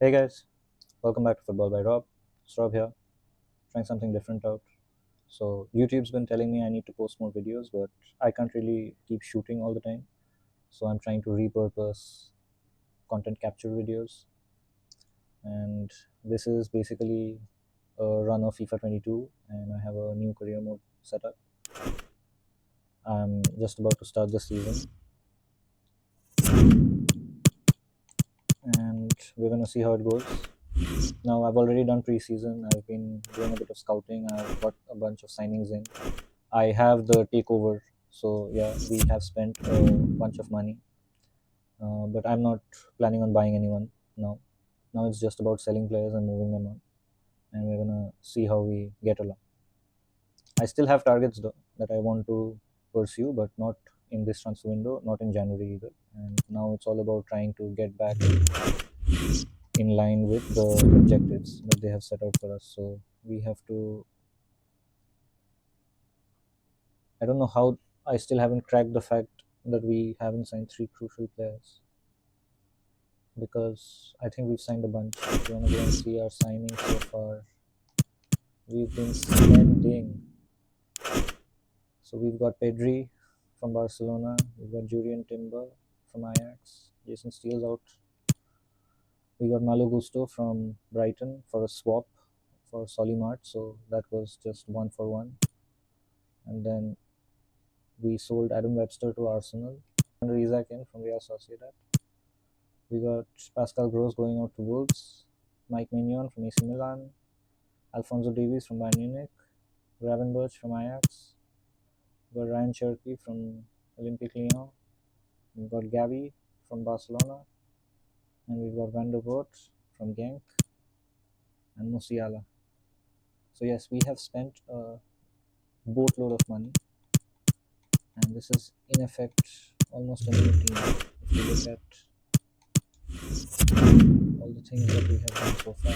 Hey guys, welcome back to Football by Rob. It's Rob here, trying something different out. So YouTube's been telling me I need to post more videos, but I can't really keep shooting all the time. So I'm trying to repurpose content capture videos, and this is basically a run of FIFA 22, and I have a new career mode set up. I'm just about to start the season, and we're gonna see how it goes. Now I've already done preseason. I've been doing a bit of scouting. I've got a bunch of signings in. I have the takeover, so yeah, we have spent a bunch of money, but I'm not planning on buying anyone now. Now it's just about selling players and moving them on, and we're gonna see how we get along. I still have targets though that I want to pursue, but not in this transfer window, not in January either. And now it's all about trying to get back in line with the objectives that they have set out for us. So we have to. I don't know how I still haven't cracked the fact that we haven't signed three crucial players, because I think we've signed a bunch. If you want to go and see our signings so far, we've been spending. So we've got Pedri from Barcelona, we've got Julian Timber from Ajax, Jason Steele's out. We got Malo Gusto from Brighton for a swap for Solimart, so that was just 1 for 1. And then we sold Adam Webster to Arsenal, and Isaac in from Real Sociedad. We got Pascal Gross going out to Wolves, Mike Mignon from AC Milan, Alfonso Davies from Bayern Munich, Gravenberch from Ajax, we got Ryan Cherky from Olympique Lyon, we've got Gavi from Barcelona, and we've got Van der Voort from Genk, and Musiala. So yes, we have spent a boatload of money, and this is in effect almost a new team. If you look at all the things that we have done so far.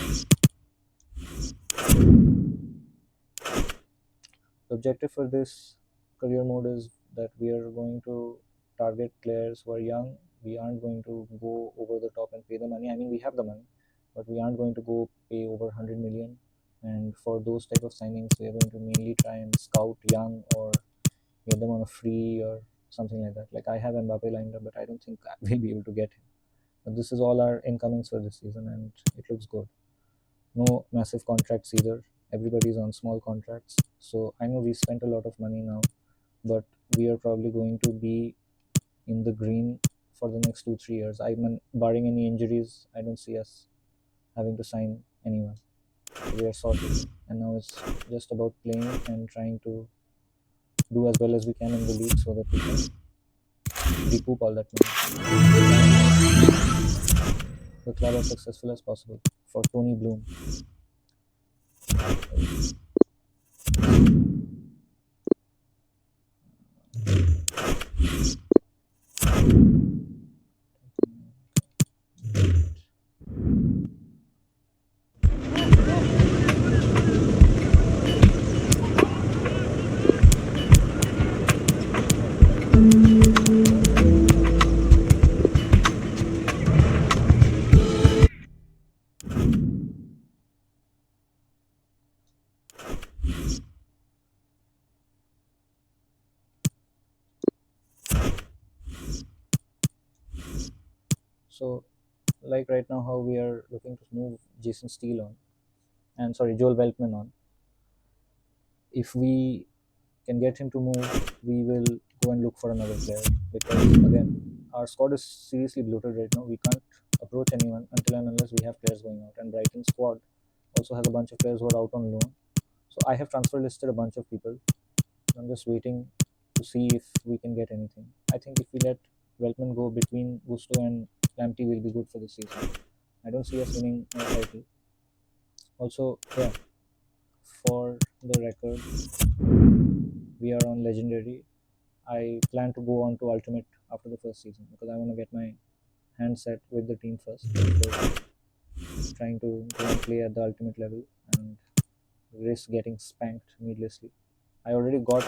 The objective for this career mode is that we are going to target players who are young. We aren't going to go over the top and pay the money. I mean, we have the money, but we aren't going to go pay over 100 million. And for those type of signings, we are going to mainly try and scout young or get them on a free or something like that. Like I have Mbappe lined up, but I don't think we'll be able to get him. But this is all our incomings for this season, and it looks good. No massive contracts either. Everybody's on small contracts. So I know we spent a lot of money now, but we are probably going to be in the green for the next 2-3 years. I mean, barring any injuries, I don't see us having to sign anyone. We are sorted, and now it's just about playing and trying to do as well as we can in the league so that we can recoup all that money. The club as successful as possible for Tony Bloom. So, like right now, how we are looking to move Jason Steele on, and sorry, Joel Veltman on. If we can get him to move, we will go and look for another player, because again, our squad is seriously bloated right now. We can't approach anyone until and unless we have players going out, and Brighton squad also has a bunch of players who are out on loan. So I have transfer listed a bunch of people. I'm just waiting to see if we can get anything. I think if we let Veltman go, between Gusto and Lamptey will be good for the season. I don't see us winning a title. Also, yeah, for the record, we are on legendary. I plan to go on to ultimate after the first season, because I want to get my hand set with the team first before trying to go and play at the ultimate level and risk getting spanked needlessly. I already got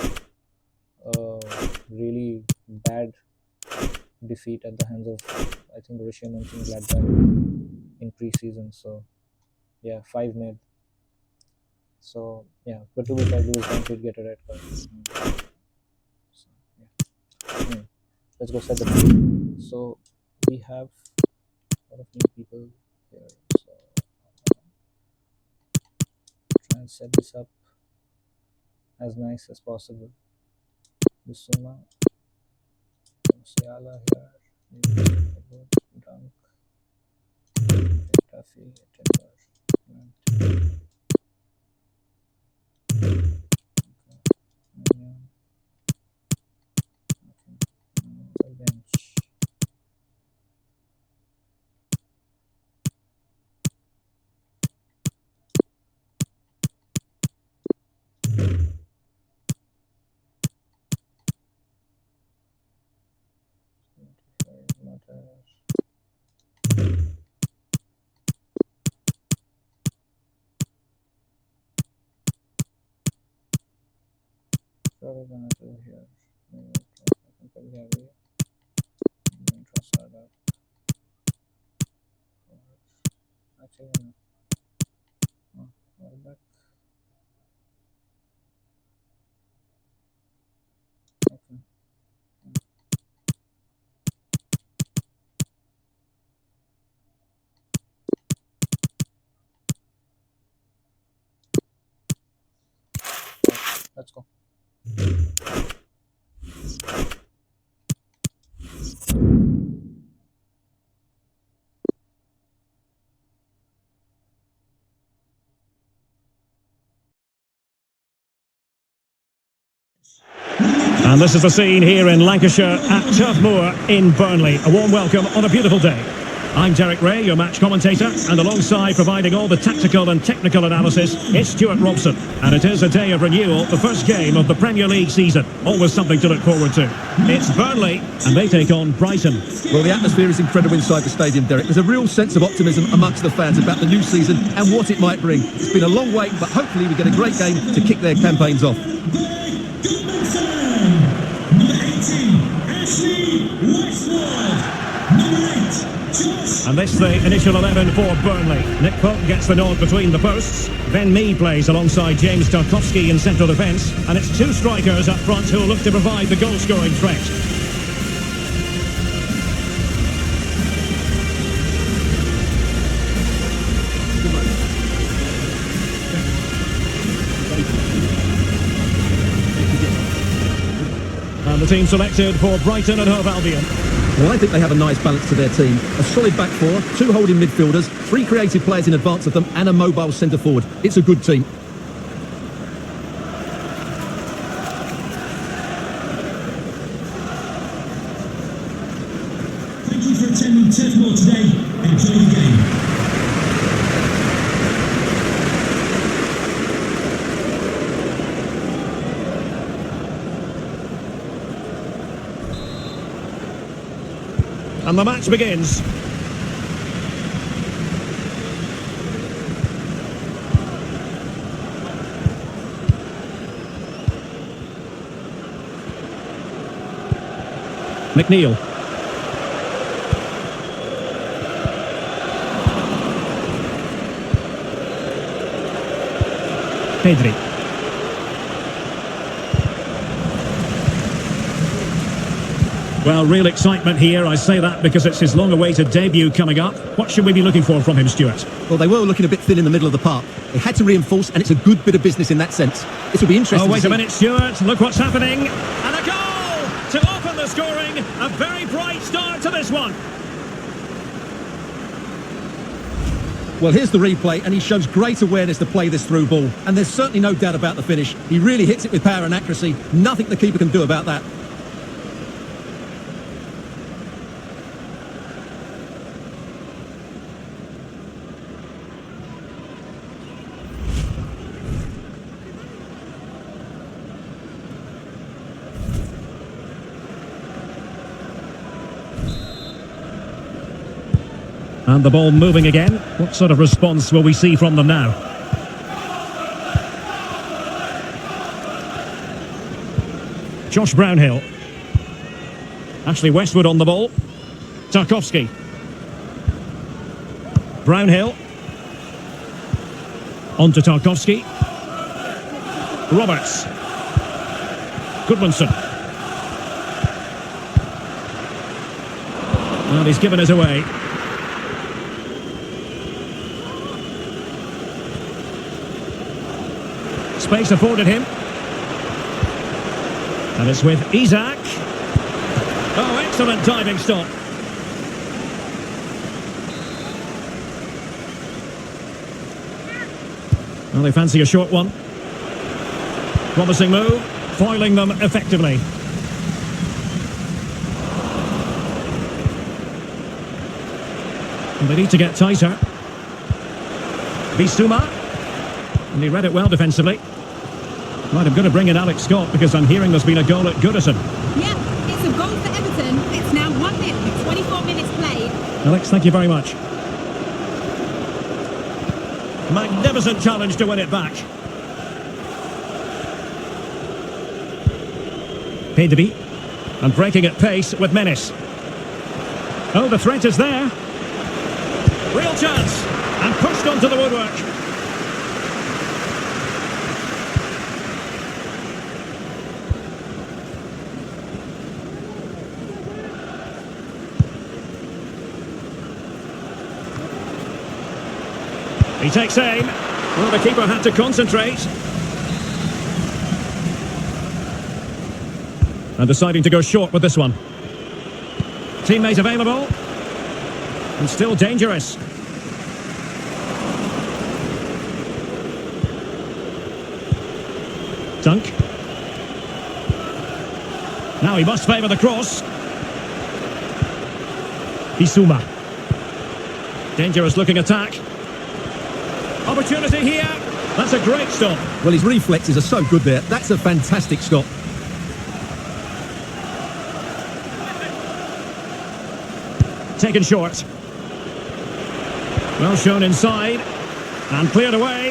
a really bad defeat at the hands of, I think, Borussia Mönchengladbach in pre-season. So yeah, 5 mid. So yeah, but to be fair, Lewis Dunk did get a red card. So yeah. Let's go set the team. So we have a lot of new people here. So try and set this up as nice as possible. Bissouma, Musiala here. Dunk, Duffy, Timber. Bench. What are we gonna do here? Actually, no. Oh, well back. Okay. Let's go. And this is the scene here in Lancashire at Turf Moor in Burnley. A warm welcome on a beautiful day. I'm Derek Ray, your match commentator, and alongside providing all the tactical and technical analysis, it's Stuart Robson. And it is a day of renewal, the first game of the Premier League season. Always something to look forward to. It's Burnley, and they take on Brighton. Well, the atmosphere is incredible inside the stadium, Derek. There's a real sense of optimism amongst the fans about the new season and what it might bring. It's been a long wait, but hopefully we get a great game to kick their campaigns off. And this the initial 11 for Burnley. Nick Pope gets the nod between the posts. Ben Mee plays alongside James Tarkowski in central defence. And it's two strikers up front who will look to provide the goal-scoring threat. And the team selected for Brighton and Hove Albion. Well, I think they have a nice balance to their team. A solid back four, two holding midfielders, three creative players in advance of them, and a mobile centre forward. It's a good team. Thank you for attending Turf Moor today. Enjoy the game. And the match begins. McNeil. Pedri. Well, real excitement here. I say that because it's his long-awaited debut coming up. What should we be looking for from him, Stuart? Well, they were looking a bit thin in the middle of the park. They had to reinforce, and it's a good bit of business in that sense. This will be interesting. Oh, wait a minute, Stuart. Look what's happening. And a goal to open the scoring. A very bright start to this one. Well, here's the replay, and he shows great awareness to play this through ball. And there's certainly no doubt about the finish. He really hits it with power and accuracy. Nothing the keeper can do about that. And the ball moving again. What sort of response will we see from them now? Josh Brownhill. Ashley Westwood on the ball. Tarkowski. Brownhill. On to Tarkowski. Roberts. Goodmanson. And he's given us away. Space afforded him. And it's with Isak. Oh, excellent diving stop. Well, they fancy a short one. Promising move, foiling them effectively. And they need to get tighter. Bissouma. And he read it well defensively. Right, I'm going to bring in Alex Scott because I'm hearing there's been a goal at Goodison. Yeah, it's a goal for Everton. It's now 1-0 with 24 minutes played. Alex, thank you very much. Magnificent challenge to win it back. Pedri. And breaking at pace with menace. Oh, the threat is there. Real chance. And pushed onto the woodwork. He takes aim. Well, the keeper had to concentrate. And deciding to go short with this one. Teammate available. And still dangerous. Dunk. Now he must favour the cross. Bissouma. Dangerous looking attack. Opportunity here. That's a great stop. Well, his reflexes are so good there. That's a fantastic stop. Taken short. Well shown inside. And cleared away.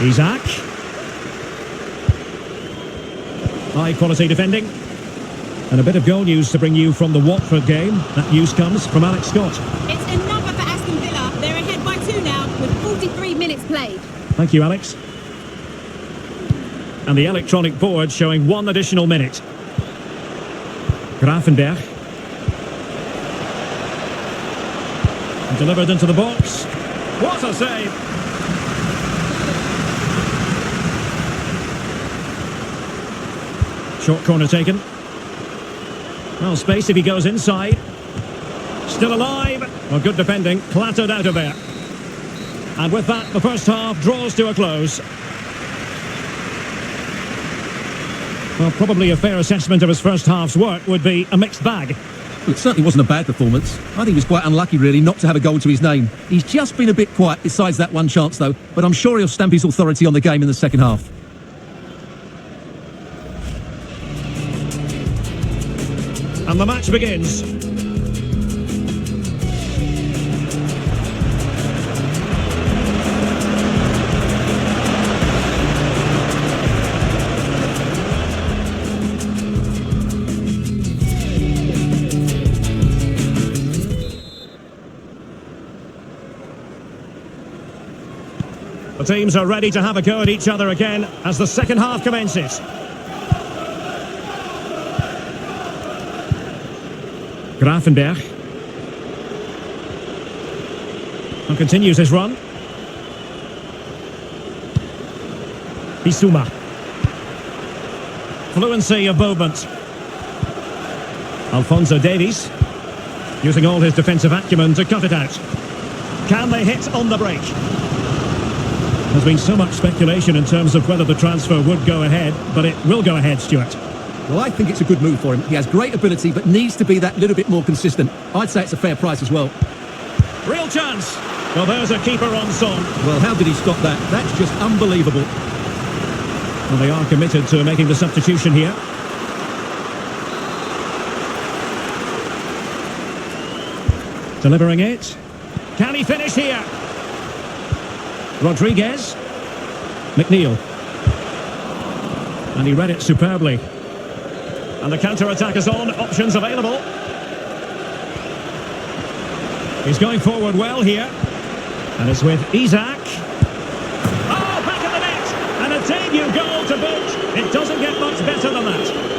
Isak. High quality defending. And a bit of goal news to bring you from the Watford game. That news comes from Alex Scott. It's another for Aston Villa. They're ahead by 2 now with 43 minutes played. Thank you, Alex. And the electronic board showing 1 additional minute. Grafenberg. And delivered into the box. What a save! Short corner taken. Well, space if he goes inside. Still alive. Well, good defending. Clattered out of there. And with that, the first half draws to a close. Well, probably a fair assessment of his first half's work would be a mixed bag. Well, it certainly wasn't a bad performance. I think he was quite unlucky, really, not to have a goal to his name. He's just been a bit quiet besides that one chance, though. But I'm sure he'll stamp his authority on the game in the second half. And the match begins. The teams are ready to have a go at each other again as the second half commences. Grafenberg. And continues his run. Bissouma. Fluency of movement. Alphonso Davies. Using all his defensive acumen to cut it out. Can they hit on the break? There's been so much speculation in terms of whether the transfer would go ahead, but it will go ahead, Stuart. Well, I think it's a good move for him. He has great ability, but needs to be that little bit more consistent. I'd say it's a fair price as well. Real chance. Well, there's a keeper on song. Well, how did he stop that? That's just unbelievable. Well, they are committed to making the substitution here. Delivering it. Can he finish here? Rodriguez. McNeil. And he read it superbly. And the counter-attack is on. Options available. He's going forward well here. And it's with Isaac. Oh, back of the net! And a debut goal to boot. It doesn't get much better than that.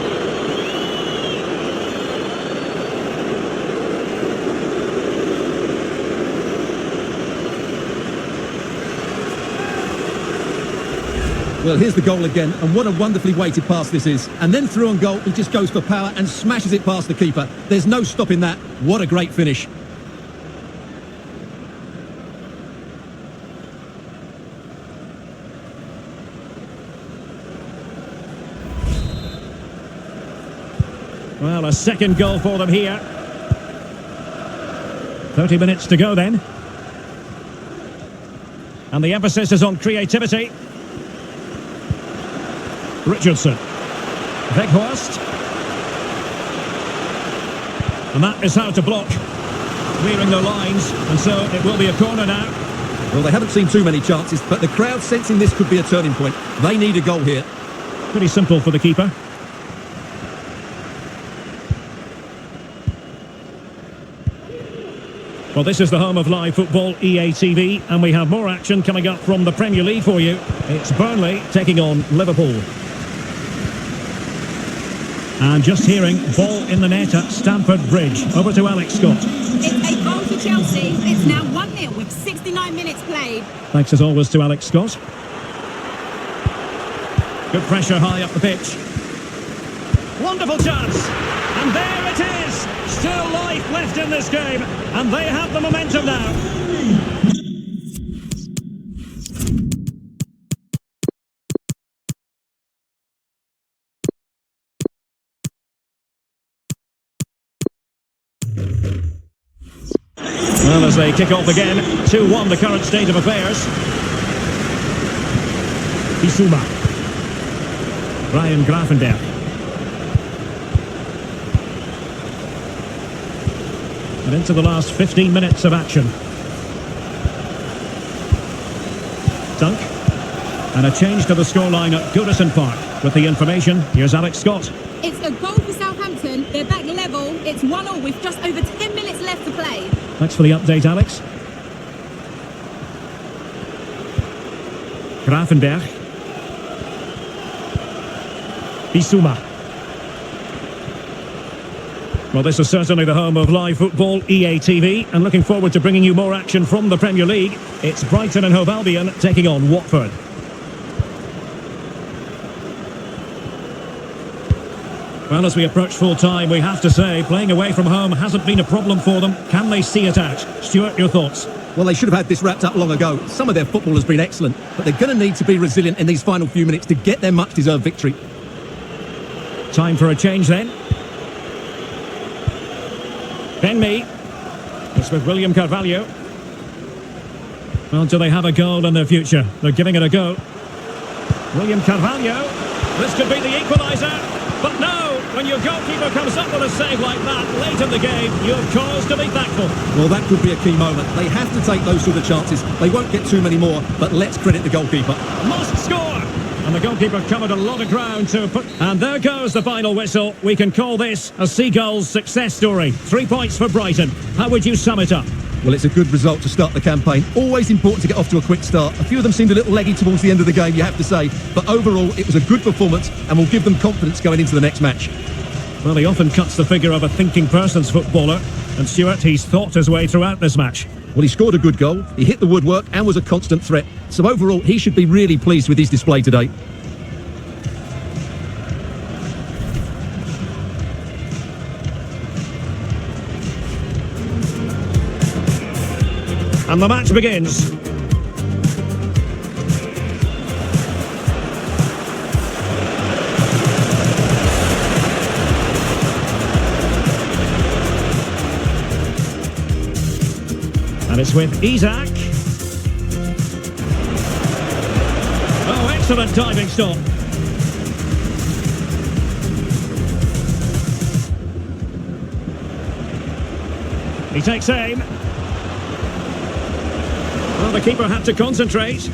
Well, here's the goal again, and what a wonderfully weighted pass this is. And then through on goal, he just goes for power and smashes it past the keeper. There's no stopping that. What a great finish. Well, a second goal for them here. 30 minutes to go then. And the emphasis is on creativity. Richardson. Weghorst. And that is how to block. Clearing the lines, and so it will be a corner now. Well, they haven't seen too many chances, but the crowd sensing this could be a turning point. They need a goal here. Pretty simple for the keeper. Well, this is the home of live football, EA TV, and we have more action coming up from the Premier League for you. It's Burnley taking on Liverpool. And just hearing, ball in the net at Stamford Bridge. Over to Alex Scott. It's a goal for Chelsea. It's now 1-0 with 69 minutes played. Thanks as always to Alex Scott. Good pressure high up the pitch. Wonderful chance. And there it is. Still life left in this game. And they have the momentum now. Well, as they kick off again, 2-1 the current state of affairs. Bissouma. Ryan Gravenberch. And into the last 15 minutes of action. Dunk. And a change to the scoreline at Goodison Park. With the information, here's Alex Scott. It's a goal for Southampton. They're back level. It's 1-1 with just over 10 minutes left to play. Thanks for the update, Alex. Gravenberch. Bissouma. Well, this is certainly the home of live football, EA TV, and looking forward to bringing you more action from the Premier League. It's Brighton and Hove Albion taking on Watford. Well, as we approach full time, we have to say, playing away from home hasn't been a problem for them. Can they see it out? Stuart, your thoughts? Well, they should have had this wrapped up long ago. Some of their football has been excellent, but they're going to need to be resilient in these final few minutes to get their much-deserved victory. Time for a change then. Ben Mee. It's with William Carvalho. Well, do they have a goal in their future? They're giving it a go. William Carvalho. This could be the equaliser. But no, when your goalkeeper comes up with a save like that late in the game, you have cause to be thankful. Well, that could be a key moment. They have to take those sort of chances. They won't get too many more, but let's credit the goalkeeper. Must score! And the goalkeeper covered a lot of ground to put... And there goes the final whistle. We can call this a Seagulls success story. 3 points for Brighton. How would you sum it up? Well, it's a good result to start the campaign. Always important to get off to a quick start. A few of them seemed a little leggy towards the end of the game, you have to say. But overall, it was a good performance and will give them confidence going into the next match. Well, he often cuts the figure of a thinking person's footballer. And Stuart, he's thought his way throughout this match. Well, he scored a good goal, he hit the woodwork and was a constant threat. So overall, he should be really pleased with his display today. And the match begins. And it's with Isaac. Oh, excellent diving stop. He takes aim. Well, the keeper had to concentrate.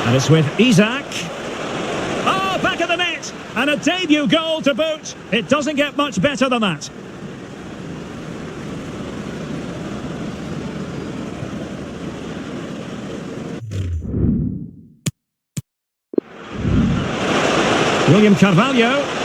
And it's with Isaac. And a debut goal to boot. It doesn't get much better than that. William Carvalho.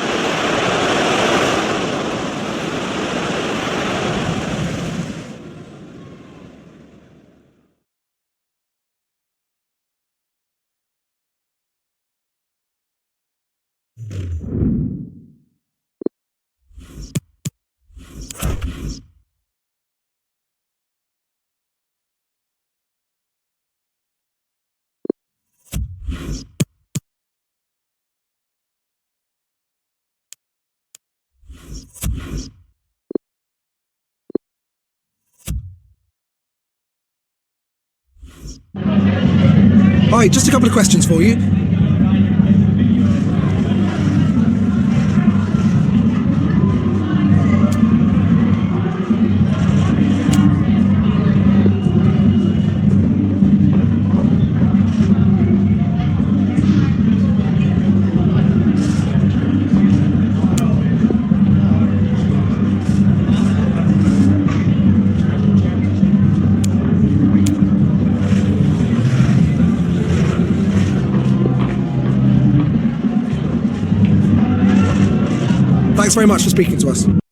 Hi, just a couple of questions for you. Thanks very much for speaking to us.